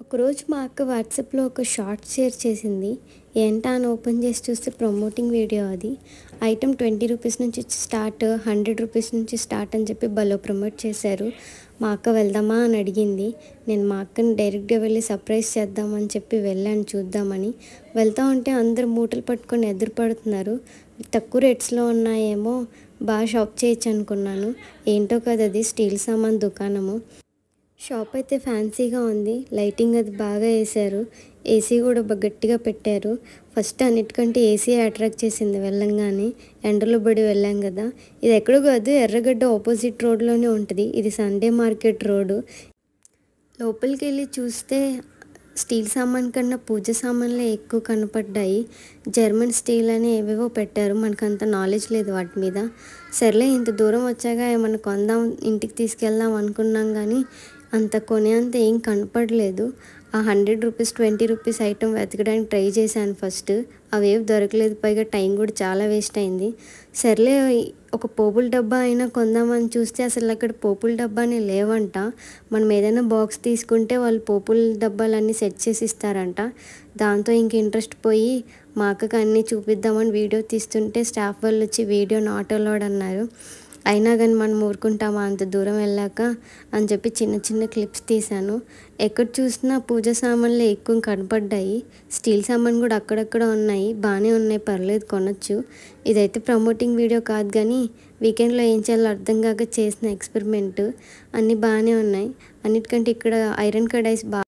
ఒకరోజు మా అక్క వాట్సాప్లో ఒక షార్ట్ షేర్ చేసింది. ఏంటా అని ఓపెన్ చేసి చూస్తే ప్రమోటింగ్ వీడియో అది. ఐటమ్ 20 రూపీస్ నుంచి స్టార్ట్, 100 రూపీస్ నుంచి స్టార్ట్ అని చెప్పి భలే ప్రమోట్ చేశారు. మా అక్క వెళ్దామా అని అడిగింది. నేను మా అక్కని డైరెక్ట్గా వెళ్ళి సర్ప్రైజ్ చేద్దామని చెప్పి వెళ్ళాను చూద్దామని. వెళ్తా ఉంటే అందరూ మూటలు పట్టుకొని ఎదురు పడుతున్నారు. తక్కువ రేట్స్లో ఉన్నాయేమో, బాగా షాప్ చేయొచ్చు అనుకున్నాను. ఏంటో కదా, అది స్టీల్ సామాన్ దుకాణము. షాప్ అయితే ఫ్యాన్సీగా ఉంది. లైటింగ్ అది బాగా వేశారు. ఏసీ కూడా గట్టిగా పెట్టారు. ఫస్ట్ అన్నిటికంటే ఏసీ అట్రాక్ట్ చేసింది వెళ్ళంగానే. ఎండలో పడి వెళ్ళాం కదా. ఇది ఎక్కడో కాదు, ఎర్రగడ్డ ఆపోజిట్ రోడ్లోనే ఉంటుంది. ఇది సండే మార్కెట్ రోడ్డు. లోపలికి వెళ్ళి చూస్తే స్టీల్ సామాన్ కన్నా పూజ సామాన్లే ఎక్కువ కనపడ్డాయి. జర్మన్ స్టీల్ అని ఏవేవో పెట్టారు. మనకంత నాలెడ్జ్ లేదు వాటి మీద. సర్లే, ఇంత దూరం వచ్చాక ఏమన్నా కొందాం, ఇంటికి తీసుకెళ్దాం అనుకున్నాం కానీ అంత కొనేంత ఏం కనపడలేదు. ఆ 100 రూపీస్ 20 రూపీస్ ఐటెం వెతకడానికి ట్రై చేశాను ఫస్ట్. అవేవి దొరకలేదు. పైగా టైం కూడా చాలా వేస్ట్ అయింది. సర్లే, ఒక పోపుల డబ్బా అయినా కొందామని చూస్తే అసలు అక్కడ పోపుల డబ్బానే లేవంట. మనం ఏదైనా బాక్స్ తీసుకుంటే వాళ్ళు పోపుల డబ్బాలన్నీ సెట్ చేసి ఇస్తారంట. దాంతో ఇంక ఇంట్రెస్ట్ పోయి మా అక్కకి అన్నీ చూపిద్దామని వీడియో తీస్తుంటే స్టాఫ్ వాళ్ళు వచ్చి వీడియో నాట్ అలౌడ్ అన్నారు. అయినా కానీ మనం ఊరుకుంటామా అంత దూరం వెళ్ళాక అని చెప్పి చిన్న చిన్న క్లిప్స్ తీశాను. ఎక్కడ చూసినా పూజ సామాన్లు ఎక్కువ కనపడ్డాయి. స్టీల్ సామాన్ కూడా అక్కడక్కడ ఉన్నాయి. బాగానే ఉన్నాయి, పర్లేదు, కొనొచ్చు. ఇదైతే ప్రమోటింగ్ వీడియో కాదు కానీ వీకెండ్లో ఏం చేయాలో అర్థం కాక చేసిన ఎక్స్పెరిమెంట్. అన్నీ బాగానే ఉన్నాయి. అన్నిటికంటే ఇక్కడ ఐరన్ కడాయిస్